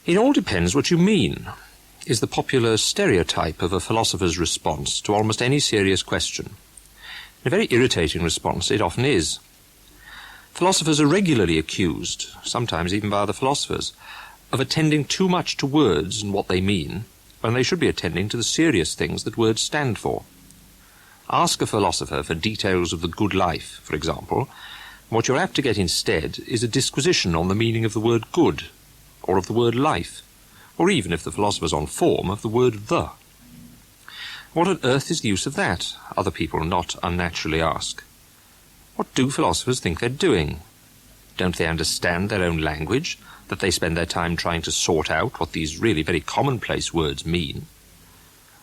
It all depends what you mean, is the popular stereotype of a philosopher's response to almost any serious question. A very irritating response it often is. Philosophers are regularly accused, sometimes even by other philosophers, of attending too much to words and what they mean, when they should be attending to the serious things that words stand for. Ask a philosopher for details of the good life, for example. What you're apt to get instead is a disquisition on the meaning of the word good, or of the word life, or even, if the philosopher's on form, of the word the. What on earth is the use of that? Other people not unnaturally ask. What do philosophers think they're doing? Don't they understand their own language, that they spend their time trying to sort out what these really very commonplace words mean?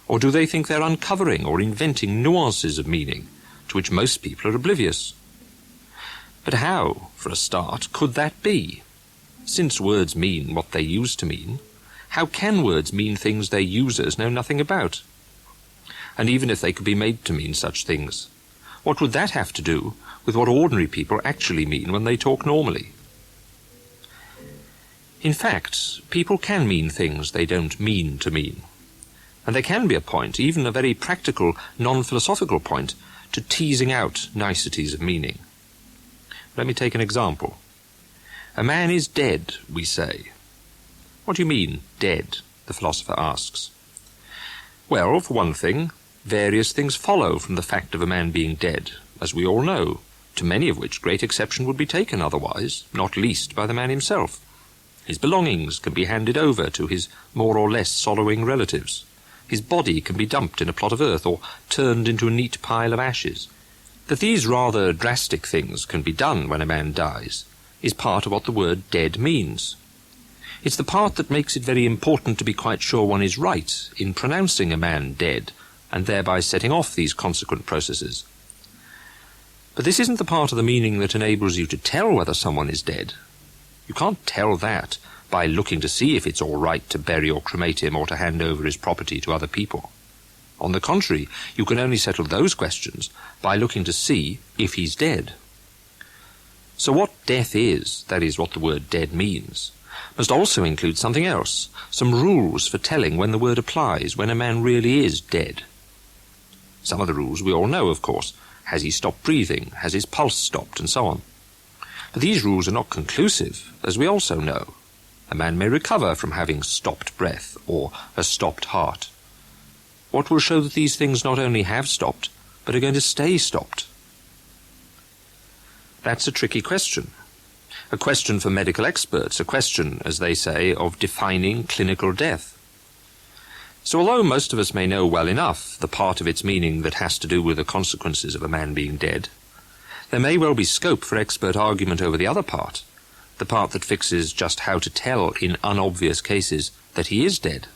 Or do they think they're uncovering or inventing nuances of meaning, to which most people are oblivious? But how, for a start, could that be? Since words mean what they used to mean, how can words mean things their users know nothing about? And even if they could be made to mean such things, what would that have to do with what ordinary people actually mean when they talk normally? In fact, people can mean things they don't mean to mean. And there can be a point, even a very practical, non-philosophical point, to teasing out niceties of meaning. Let me take an example. A man is dead, we say. What do you mean, dead? The philosopher asks. Well, for one thing, various things follow from the fact of a man being dead, as we all know, to many of which great exception would be taken otherwise, not least by the man himself. His belongings can be handed over to his more or less sorrowing relatives. His body can be dumped in a plot of earth or turned into a neat pile of ashes. That these rather drastic things can be done when a man dies is part of what the word dead means. It's the part that makes it very important to be quite sure one is right in pronouncing a man dead, and thereby setting off these consequent processes. But this isn't the part of the meaning that enables you to tell whether someone is dead. You can't tell that by looking to see if it's all right to bury or cremate him or to hand over his property to other people. On the contrary, you can only settle those questions by looking to see if he's dead. So what death is, that is what the word dead means, must also include something else, some rules for telling when the word applies, when a man really is dead. Some of the rules we all know, of course. Has he stopped breathing? Has his pulse stopped? And so on. But these rules are not conclusive, as we also know. A man may recover from having stopped breath or a stopped heart. What will show that these things not only have stopped, but are going to stay stopped? That's a tricky question. A question for medical experts, a question, as they say, of defining clinical death. So although most of us may know well enough the part of its meaning that has to do with the consequences of a man being dead, there may well be scope for expert argument over the other part, the part that fixes just how to tell in unobvious cases that he is dead.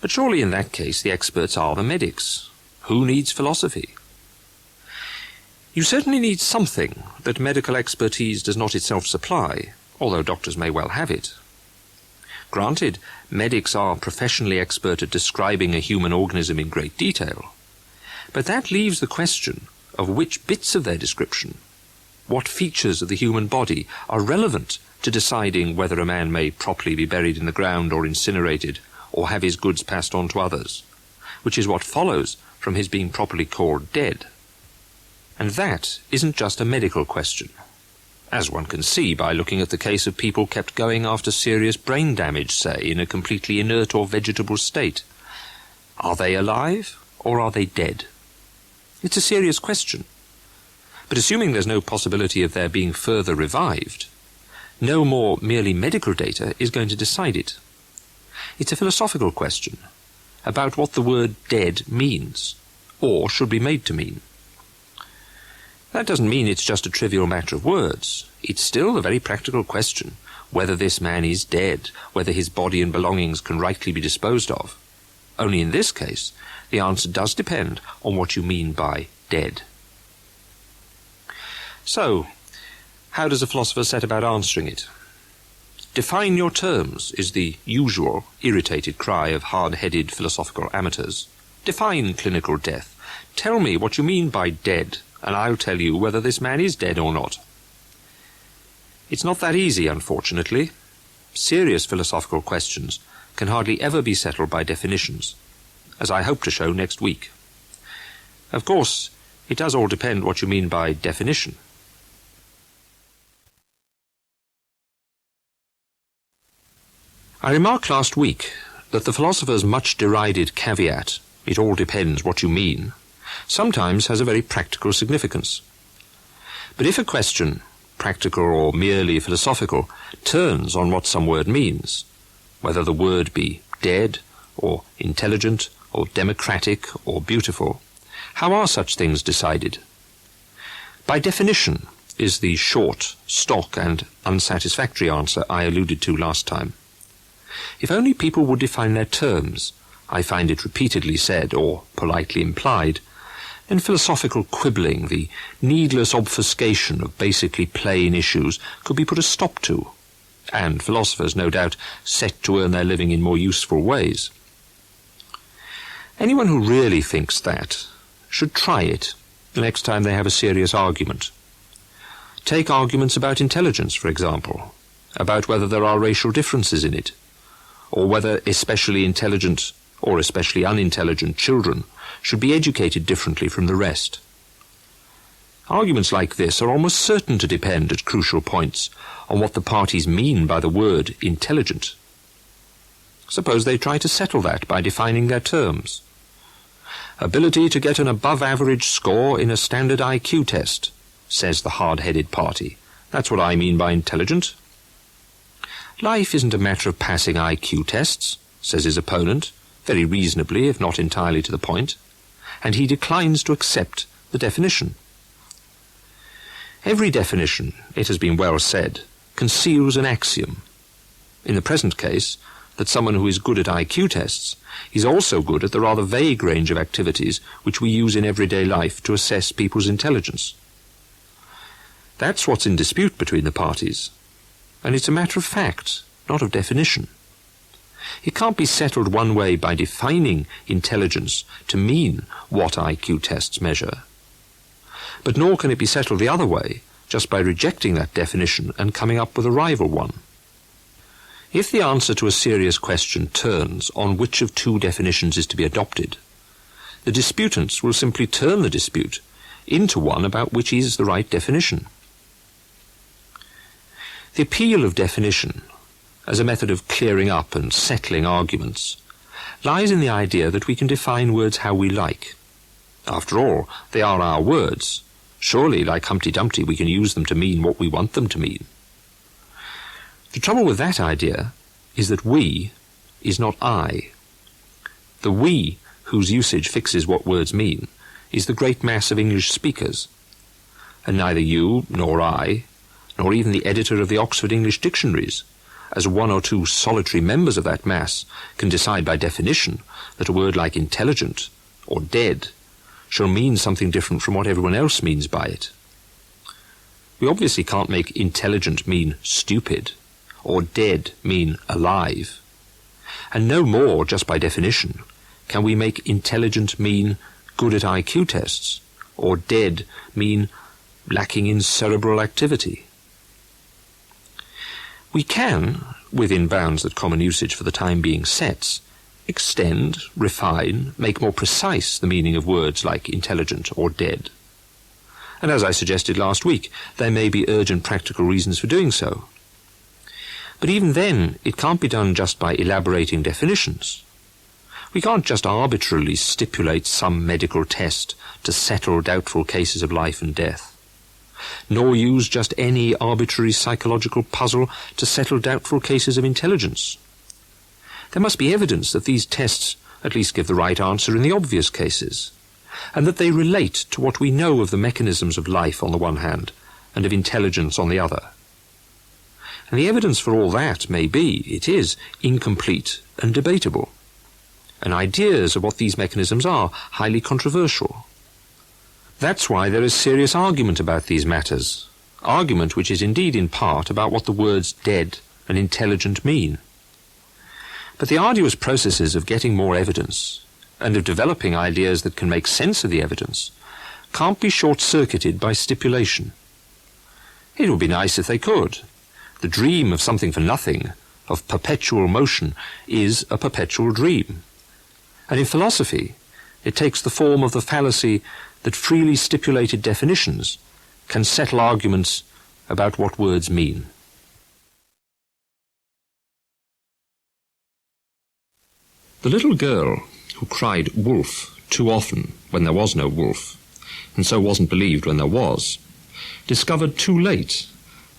But surely in that case the experts are the medics. Who needs philosophy? You certainly need something that medical expertise does not itself supply, although doctors may well have it. Granted, medics are professionally expert at describing a human organism in great detail, but that leaves the question of which bits of their description, what features of the human body, are relevant to deciding whether a man may properly be buried in the ground or incinerated, or have his goods passed on to others, which is what follows from his being properly called dead. And that isn't just a medical question, as one can see by looking at the case of people kept going after serious brain damage, say, in a completely inert or vegetable state. Are they alive, or are they dead? It's a serious question. But assuming there's no possibility of their being further revived, no more merely medical data is going to decide it. It's a philosophical question about what the word dead means, or should be made to mean. That doesn't mean it's just a trivial matter of words. It's still a very practical question, whether this man is dead, whether his body and belongings can rightly be disposed of. Only in this case, the answer does depend on what you mean by dead. So, how does a philosopher set about answering it? Define your terms is the usual irritated cry of hard-headed philosophical amateurs. Define clinical death. Tell me what you mean by dead, and I'll tell you whether this man is dead or not. It's not that easy, unfortunately. serious philosophical questions can hardly ever be settled by definitions, as I hope to show next week. Of course, it does all depend what you mean by definition. I remarked last week that the philosopher's much derided caveat, "It all depends what you mean," sometimes has a very practical significance. But if a question, practical or merely philosophical, turns on what some word means, whether the word be dead, or intelligent, or democratic, or beautiful, how are such things decided? By definition is the short, stock, and unsatisfactory answer I alluded to last time. If only people would define their terms, I find it repeatedly said, or politely implied, then philosophical quibbling, the needless obfuscation of basically plain issues, could be put a stop to, and philosophers, no doubt, set to earn their living in more useful ways. Anyone who really thinks that should try it the next time they have a serious argument. Take arguments about intelligence, for example, about whether there are racial differences in it, or whether especially intelligent or especially unintelligent children should be educated differently from the rest. Arguments like this are almost certain to depend at crucial points on what the parties mean by the word intelligent. Suppose they try to settle that by defining their terms. Ability to get an above-average score in a standard IQ test, says the hard-headed party. That's what I mean by intelligent. Life isn't a matter of passing IQ tests, says his opponent, very reasonably, if not entirely to the point, and he declines to accept the definition. Every definition, it has been well said, conceals an axiom. In the present case, that someone who is good at IQ tests is also good at the rather vague range of activities which we use in everyday life to assess people's intelligence. That's what's in dispute between the parties, and it's a matter of fact, not of definition. It can't be settled one way by defining intelligence to mean what IQ tests measure. But nor can it be settled the other way, just by rejecting that definition and coming up with a rival one. If the answer to a serious question turns on which of two definitions is to be adopted, the disputants will simply turn the dispute into one about which is the right definition. The appeal of definition, as a method of clearing up and settling arguments, lies in the idea that we can define words how we like. After all, they are our words. Surely, like Humpty Dumpty, we can use them to mean what we want them to mean. The trouble with that idea is that we is not I. The we whose usage fixes what words mean is the great mass of English speakers, and neither you nor I, nor even the editor of the Oxford English Dictionaries, as one or two solitary members of that mass, can decide by definition that a word like intelligent or dead shall mean something different from what everyone else means by it. We obviously can't make intelligent mean stupid, or dead mean alive. And no more, just by definition, can we make intelligent mean good at IQ tests, or dead mean lacking in cerebral activity. We can, within bounds that common usage for the time being sets, extend, refine, make more precise the meaning of words like intelligent or dead. And as I suggested last week, there may be urgent practical reasons for doing so. But even then, it can't be done just by elaborating definitions. We can't just arbitrarily stipulate some medical test to settle doubtful cases of life and death, nor use just any arbitrary psychological puzzle to settle doubtful cases of intelligence. There must be evidence that these tests at least give the right answer in the obvious cases, and that they relate to what we know of the mechanisms of life on the one hand, and of intelligence on the other. And the evidence for all that may be, it is, incomplete and debatable, and ideas of what these mechanisms are highly controversial. That's why there is serious argument about these matters, argument which is indeed in part about what the words dead and intelligent mean. But the arduous processes of getting more evidence, and of developing ideas that can make sense of the evidence, can't be short-circuited by stipulation. It would be nice if they could. The dream of something for nothing of perpetual motion is a perpetual dream. And in philosophy, it takes the form of the fallacy that freely stipulated definitions can settle arguments about what words mean. The little girl who cried wolf too often when there was no wolf, and so wasn't believed when there was, discovered too late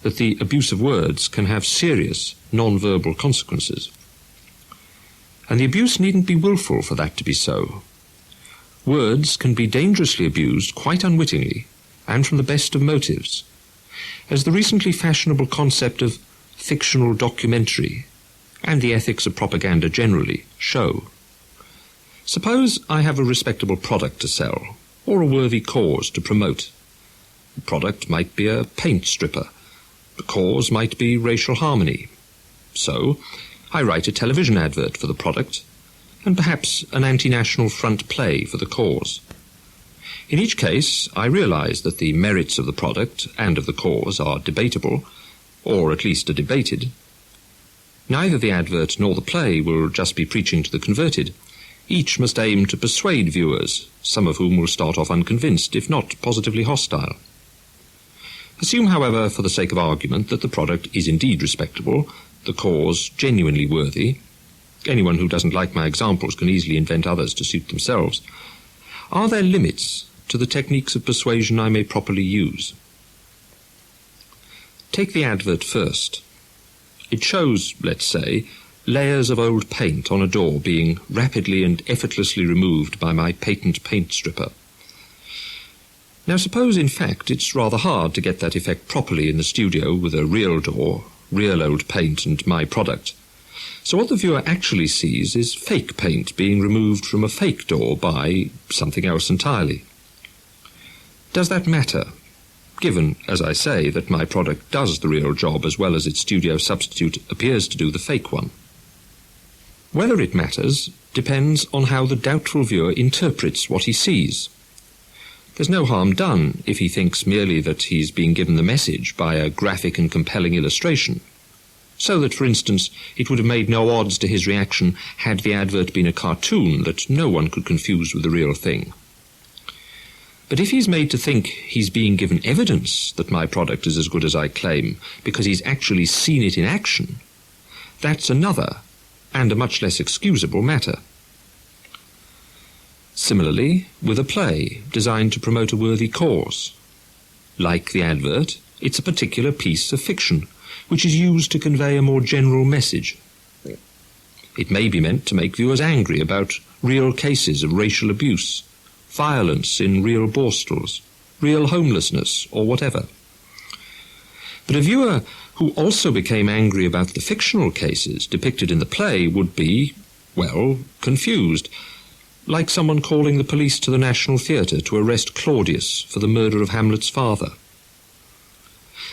that the abuse of words can have serious non-verbal consequences. And the abuse needn't be willful for that to be so. Words can be dangerously abused quite unwittingly and from the best of motives, as the recently fashionable concept of fictional documentary and the ethics of propaganda generally show. Suppose I have a respectable product to sell, or a worthy cause to promote. The product might be a paint stripper. The cause might be racial harmony. So, I write a television advert for the product, and perhaps an anti-national front play for the cause. In each case, I realize that the merits of the product and of the cause are debatable, or at least are debated. Neither the advert nor the play will just be preaching to the converted. Each must aim to persuade viewers, some of whom will start off unconvinced, if not positively hostile. Assume, however, for the sake of argument, that the product is indeed respectable, the cause genuinely worthy. Anyone who doesn't like my examples can easily invent others to suit themselves. Are there limits to the techniques of persuasion I may properly use? Take the advert first. It shows, let's say, layers of old paint on a door being rapidly and effortlessly removed by my patent paint stripper. Now suppose, in fact, it's rather hard to get that effect properly in the studio with a real door, real old paint and my product. So what the viewer actually sees is fake paint being removed from a fake door by something else entirely. Does that matter? Given, as I say, that my product does the real job as well as its studio substitute appears to do the fake one. Whether it matters depends on how the doubtful viewer interprets what he sees. There's no harm done if he thinks merely that he's being given the message by a graphic and compelling illustration, so that, for instance, it would have made no odds to his reaction had the advert been a cartoon that no one could confuse with the real thing. But if he's made to think he's being given evidence that my product is as good as I claim because he's actually seen it in action, that's another and a much less excusable matter. Similarly, with a play designed to promote a worthy cause. Like the advert, it's a particular piece of fiction which is used to convey a more general message. It may be meant to make viewers angry about real cases of racial abuse, violence in real borstals, real homelessness, or whatever. But a viewer who also became angry about the fictional cases depicted in the play would be, well, confused, like someone calling the police to the National Theatre to arrest Claudius for the murder of Hamlet's father.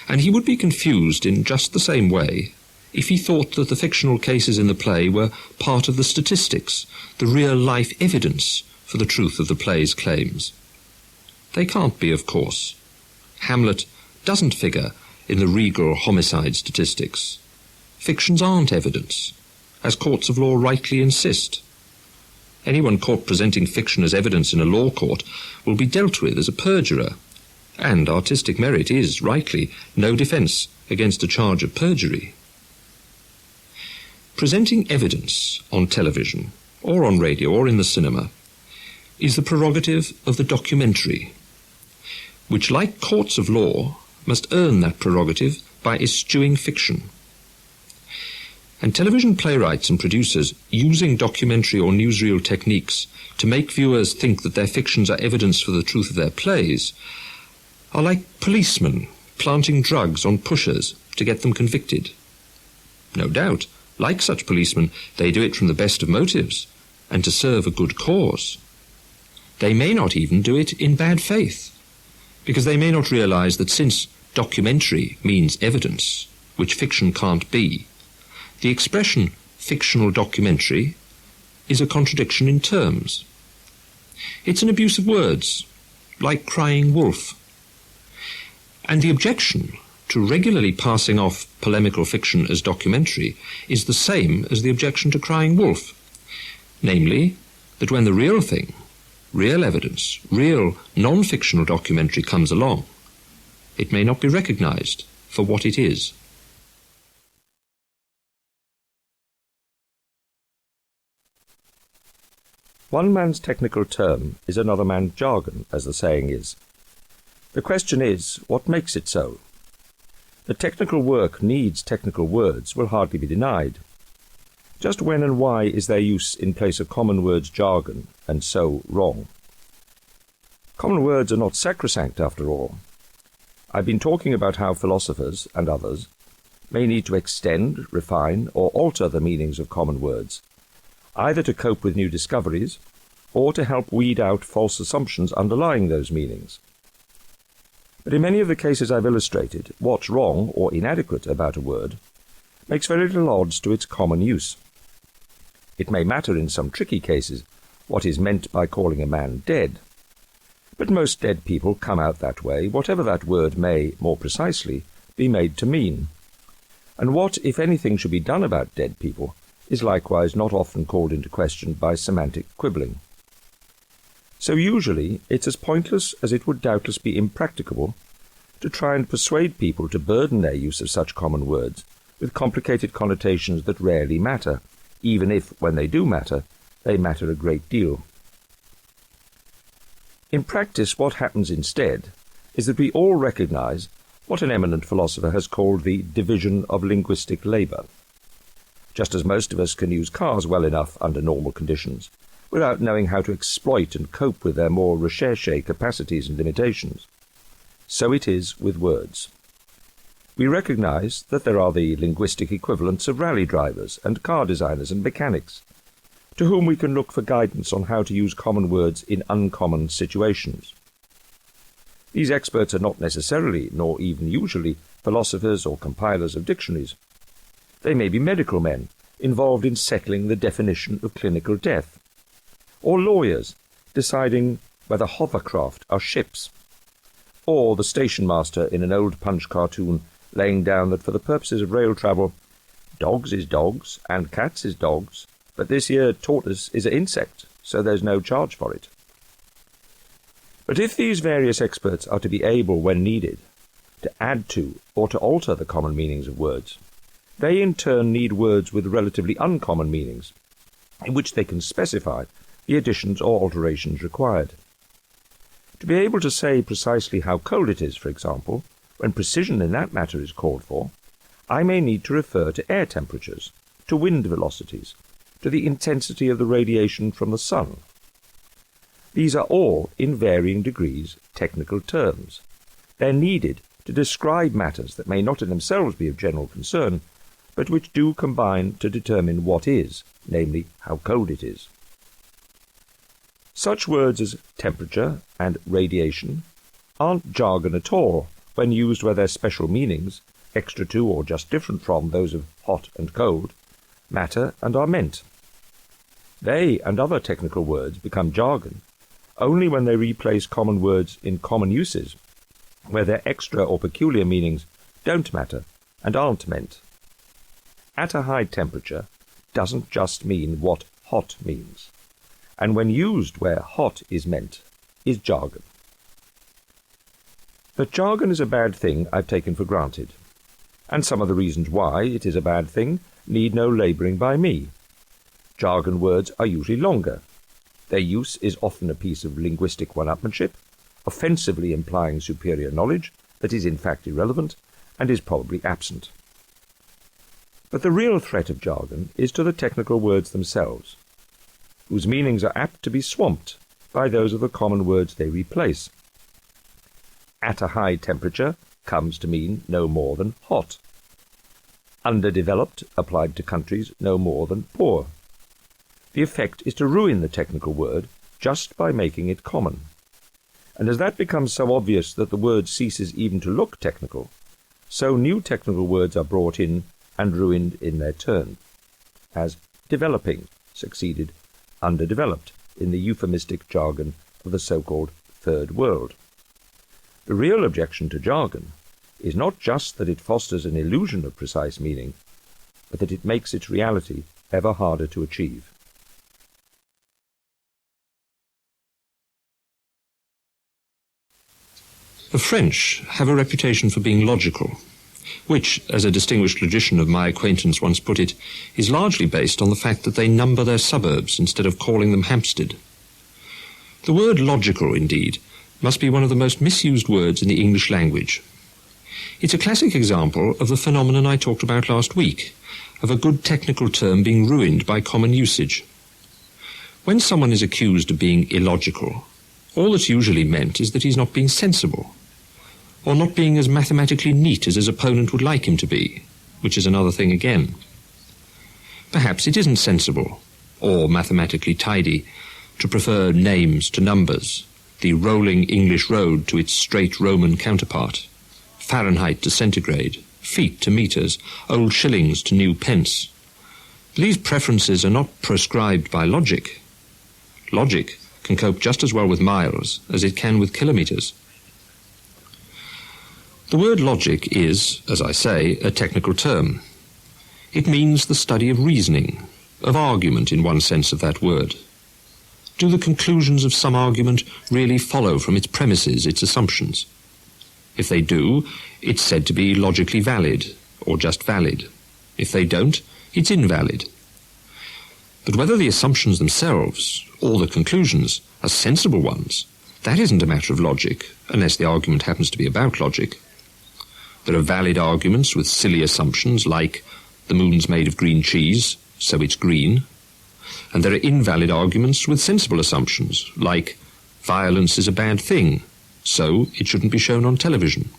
And he would be confused in just the same way if he thought that the fictional cases in the play were part of the statistics, the real-life evidence for the truth of the play's claims. They can't be, of course. Hamlet doesn't figure in the regal homicide statistics. Fictions aren't evidence, as courts of law rightly insist. Anyone caught presenting fiction as evidence in a law court will be dealt with as a perjurer, and artistic merit is, rightly, no defence against a charge of perjury. Presenting evidence on television, or on radio, or in the cinema, is the prerogative of the documentary, which, like courts of law, must earn that prerogative by eschewing fiction. And television playwrights and producers using documentary or newsreel techniques to make viewers think that their fictions are evidence for the truth of their plays are like policemen planting drugs on pushers to get them convicted. No doubt, like such policemen, they do it from the best of motives and to serve a good cause. They may not even do it in bad faith, because they may not realize that since documentary means evidence, which fiction can't be, the expression fictional documentary is a contradiction in terms. It's an abuse of words, like crying wolf. And the objection to regularly passing off polemical fiction as documentary is the same as the objection to crying wolf, namely that when the real thing, real evidence, real non-fictional documentary comes along, it may not be recognized for what it is. One man's technical term is another man's jargon, as the saying is. The question is, what makes it so? That technical work needs technical words will hardly be denied. Just when and why is their use in place of common words jargon, and so wrong? Common words are not sacrosanct, after all. I've been talking about how philosophers, and others, may need to extend, refine, or alter the meanings of common words, either to cope with new discoveries, or to help weed out false assumptions underlying those meanings. But in many of the cases I've illustrated, what's wrong or inadequate about a word makes very little odds to its common use. It may matter in some tricky cases what is meant by calling a man dead, but most dead people come out that way, whatever that word may, more precisely, be made to mean. And what, if anything, should be done about dead people is likewise not often called into question by semantic quibbling. So usually it's as pointless as it would doubtless be impracticable to try and persuade people to burden their use of such common words with complicated connotations that rarely matter, even if, when they do matter, they matter a great deal. In practice, what happens instead is that we all recognize what an eminent philosopher has called the division of linguistic labor. Just as most of us can use cars well enough under normal conditions, without knowing how to exploit and cope with their more recherché capacities and limitations, so it is with words. We recognize that there are the linguistic equivalents of rally drivers and car designers and mechanics, to whom we can look for guidance on how to use common words in uncommon situations. These experts are not necessarily, nor even usually, philosophers or compilers of dictionaries. They may be medical men, involved in settling the definition of clinical death, or lawyers, deciding whether hovercraft are ships, or the station master in an old Punch cartoon laying down that for the purposes of rail travel, dogs is dogs and cats is dogs, but this here tortoise is an insect, so there's no charge for it. But if these various experts are to be able, when needed, to add to or to alter the common meanings of words, they in turn need words with relatively uncommon meanings, in which they can specify the additions or alterations required. To be able to say precisely how cold it is, for example, when precision in that matter is called for, I may need to refer to air temperatures, to wind velocities, to the intensity of the radiation from the sun. These are all, in varying degrees, technical terms. They're needed to describe matters that may not in themselves be of general concern, but which do combine to determine what is, namely, how cold it is. Such words as temperature and radiation aren't jargon at all when used where their special meanings, extra to or just different from those of hot and cold, matter and are meant. They and other technical words become jargon only when they replace common words in common uses, where their extra or peculiar meanings don't matter and aren't meant. At a high temperature doesn't just mean what hot means, and when used where hot is meant, is jargon. That jargon is a bad thing I've taken for granted, and some of the reasons why it is a bad thing need no labouring by me. Jargon words are usually longer. Their use is often a piece of linguistic one-upmanship, offensively implying superior knowledge that is in fact irrelevant and is probably absent. But the real threat of jargon is to the technical words themselves, whose meanings are apt to be swamped by those of the common words they replace. At a high temperature comes to mean no more than hot. Underdeveloped applied to countries no more than poor. The effect is to ruin the technical word just by making it common. And as that becomes so obvious that the word ceases even to look technical, so new technical words are brought in and ruined in their turn, as developing succeeded underdeveloped in the euphemistic jargon of the so-called Third World. The real objection to jargon is not just that it fosters an illusion of precise meaning, but that it makes its reality ever harder to achieve. The French have a reputation for being logical, which, as a distinguished logician of my acquaintance once put it, is largely based on the fact that they number their suburbs instead of calling them Hampstead. The word logical, indeed, must be one of the most misused words in the English language. It's a classic example of the phenomenon I talked about last week, of a good technical term being ruined by common usage. When someone is accused of being illogical, all that's usually meant is that he's not being sensible, or not being as mathematically neat as his opponent would like him to be, which is another thing again. Perhaps it isn't sensible, or mathematically tidy, to prefer names to numbers, the rolling English road to its straight Roman counterpart, Fahrenheit to centigrade, feet to meters, old shillings to new pence. These preferences are not prescribed by logic. Logic can cope just as well with miles as it can with kilometers. The word logic is, as I say, a technical term. It means the study of reasoning, of argument in one sense of that word. Do the conclusions of some argument really follow from its premises, its assumptions? If they do, it's said to be logically valid, or just valid. If they don't, it's invalid. But whether the assumptions themselves, or the conclusions, are sensible ones, that isn't a matter of logic, unless the argument happens to be about logic. There are valid arguments with silly assumptions like the moon's made of green cheese, so it's green. And there are invalid arguments with sensible assumptions like violence is a bad thing, so it shouldn't be shown on television.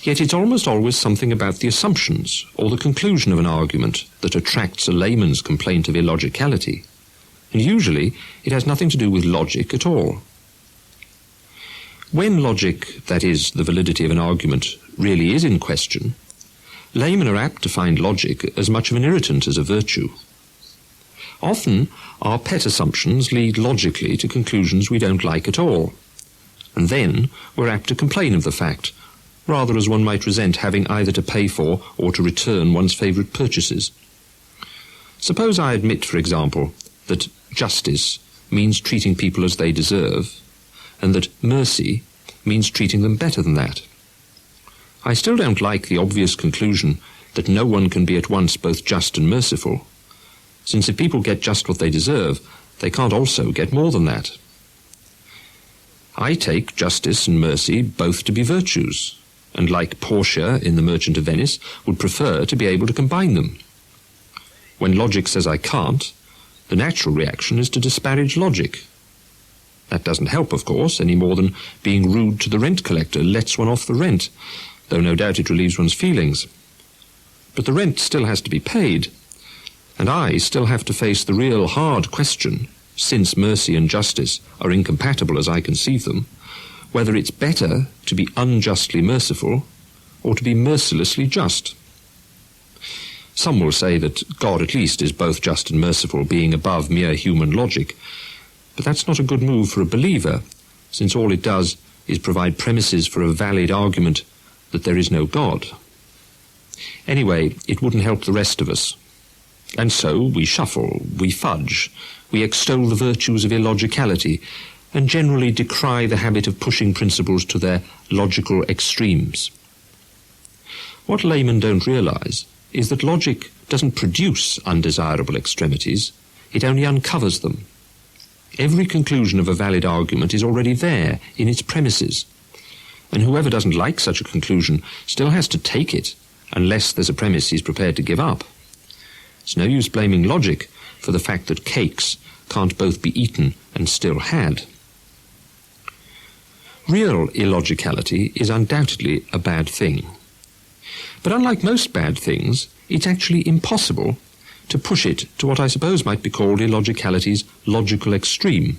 Yet it's almost always something about the assumptions or the conclusion of an argument that attracts a layman's complaint of illogicality. And usually it has nothing to do with logic at all. When logic, that is, the validity of an argument, really is in question, laymen are apt to find logic as much of an irritant as a virtue. Often, our pet assumptions lead logically to conclusions we don't like at all, and then we're apt to complain of the fact, rather as one might resent having either to pay for or to return one's favourite purchases. Suppose I admit, for example, that justice means treating people as they deserve, and that mercy means treating them better than that. I still don't like the obvious conclusion that no one can be at once both just and merciful, since if people get just what they deserve, they can't also get more than that. I take justice and mercy both to be virtues, and like Portia in The Merchant of Venice, would prefer to be able to combine them. When logic says I can't, the natural reaction is to disparage logic. That doesn't help, of course, any more than being rude to the rent collector lets one off the rent, though no doubt it relieves one's feelings. But the rent still has to be paid, and I still have to face the real hard question, since mercy and justice are incompatible as I conceive them, whether it's better to be unjustly merciful or to be mercilessly just. Some will say that God at least is both just and merciful, being above mere human logic, but that's not a good move for a believer, since all it does is provide premises for a valid argument that there is no God. Anyway, it wouldn't help the rest of us. And so we shuffle, we fudge, we extol the virtues of illogicality, and generally decry the habit of pushing principles to their logical extremes. What laymen don't realize is that logic doesn't produce undesirable extremities, it only uncovers them. Every conclusion of a valid argument is already there in its premises, and whoever doesn't like such a conclusion still has to take it, unless there's a premise he's prepared to give up. It's no use blaming logic for the fact that cakes can't both be eaten and still had. Real illogicality is undoubtedly a bad thing. But unlike most bad things, it's actually impossible to push it to what I suppose might be called illogicality's logical extreme.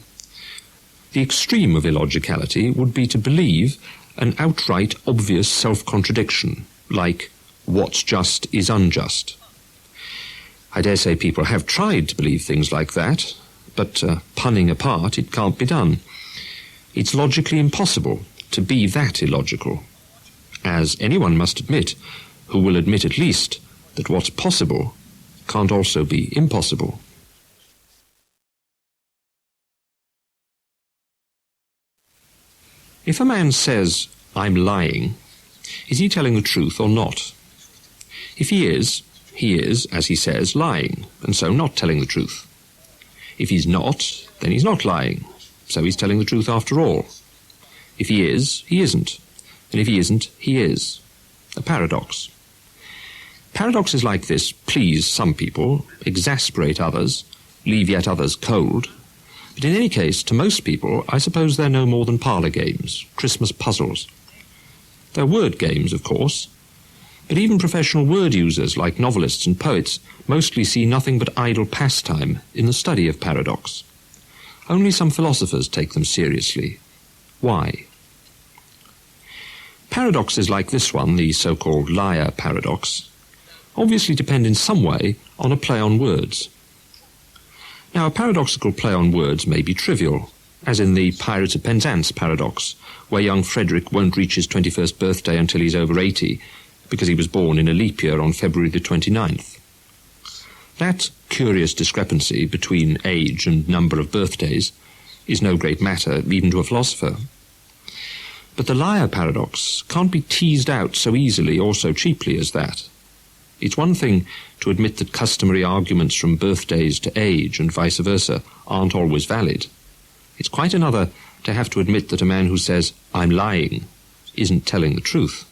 The extreme of illogicality would be to believe an outright obvious self-contradiction, like what's just is unjust. I dare say people have tried to believe things like that, but punning apart, it can't be done. It's logically impossible to be that illogical. as anyone must admit, who will admit at least that what's possible can't also be impossible. If a man says, "I'm lying," is he telling the truth or not? If he is, as he says, lying, and so not telling the truth. If he's not, then he's not lying, so he's telling the truth after all. If he is, he isn't, and if he isn't, he is. A paradox. Paradoxes like this please some people, exasperate others, leave yet others cold. But in any case, to most people, I suppose they're no more than parlour games, Christmas puzzles. They're word games, of course, but even professional word users like novelists and poets mostly see nothing but idle pastime in the study of paradox. Only some philosophers take them seriously. Why? Paradoxes like this one, the so-called liar paradox, obviously depend in some way on a play on words. Now, a paradoxical play on words may be trivial, as in the Pirates of Penzance paradox, where young Frederick won't reach his 21st birthday until he's over 80, because he was born in a leap year on February the 29th. That curious discrepancy between age and number of birthdays is no great matter, even to a philosopher. But the liar paradox can't be teased out so easily or so cheaply as that. It's one thing to admit that customary arguments from birthdays to age and vice versa aren't always valid. It's quite another to have to admit that a man who says, "I'm lying," isn't telling the truth.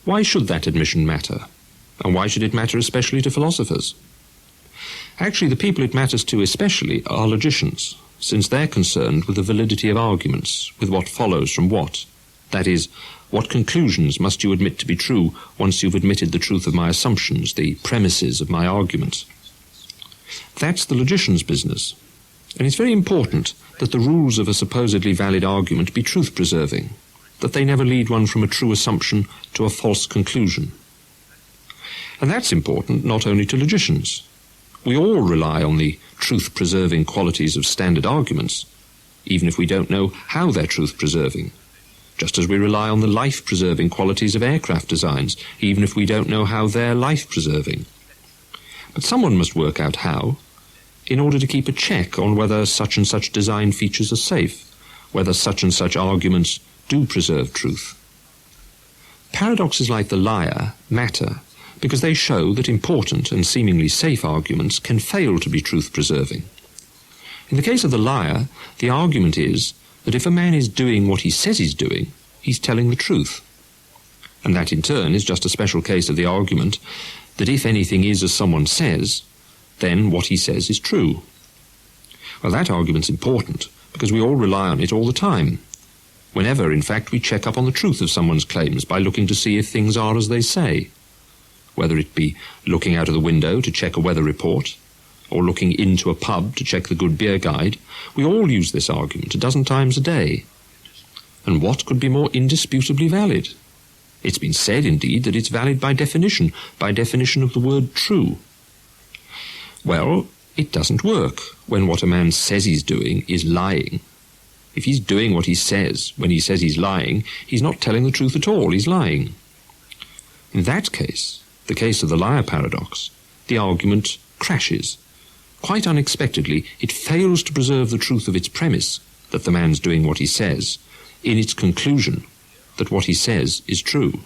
Why should that admission matter? And why should it matter especially to philosophers? Actually, the people it matters to especially are logicians, since they're concerned with the validity of arguments, with what follows from what. That is, what conclusions must you admit to be true once you've admitted the truth of my assumptions, the premises of my arguments? That's the logician's business. And it's very important that the rules of a supposedly valid argument be truth-preserving, that they never lead one from a true assumption to a false conclusion. And that's important not only to logicians. We all rely on the truth-preserving qualities of standard arguments, even if we don't know how they're truth-preserving. Just as we rely on the life-preserving qualities of aircraft designs, even if we don't know how they're life-preserving. But someone must work out how, in order to keep a check on whether such and such design features are safe, whether such and such arguments do preserve truth. Paradoxes like the liar matter because they show that important and seemingly safe arguments can fail to be truth-preserving. In the case of the liar, the argument is that if a man is doing what he says he's doing, he's telling the truth. And that in turn is just a special case of the argument that if anything is as someone says, then what he says is true. Well, that argument's important because we all rely on it all the time. Whenever, in fact, we check up on the truth of someone's claims by looking to see if things are as they say. Whether it be looking out of the window to check a weather report, or looking into a pub to check the good beer guide, we all use this argument a dozen times a day. And what could be more indisputably valid? It's been said, indeed, that it's valid by definition of the word true. Well, it doesn't work when what a man says he's doing is lying. If he's doing what he says when he says he's lying, he's not telling the truth at all, he's lying. In that case, the case of the liar paradox, the argument crashes. Quite unexpectedly, it fails to preserve the truth of its premise, that the man's doing what he says, in its conclusion that what he says is true.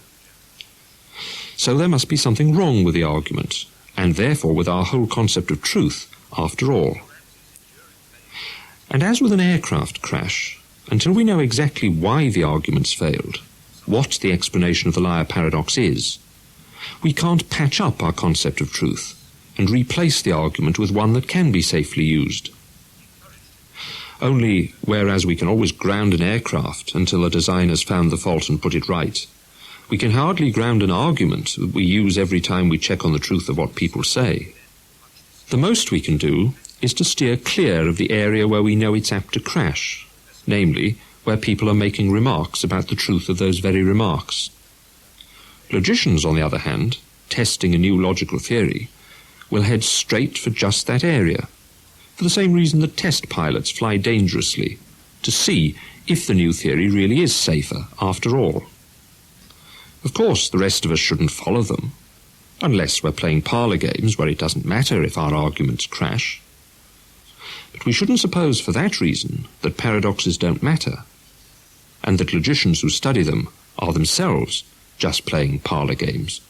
So there must be something wrong with the argument, and therefore with our whole concept of truth, after all. And as with an aircraft crash, until we know exactly why the argument's failed, what the explanation of the liar paradox is, we can't patch up our concept of truth and replace the argument with one that can be safely used. Only, whereas we can always ground an aircraft until the designer's found the fault and put it right, we can hardly ground an argument that we use every time we check on the truth of what people say. The most we can do is to steer clear of the area where we know it's apt to crash, namely, where people are making remarks about the truth of those very remarks. Logicians, on the other hand, testing a new logical theory, will head straight for just that area, for the same reason that test pilots fly dangerously, to see if the new theory really is safer after all. Of course, the rest of us shouldn't follow them, unless we're playing parlour games where it doesn't matter if our arguments crash. But we shouldn't suppose for that reason that paradoxes don't matter, and that logicians who study them are themselves just playing parlour games.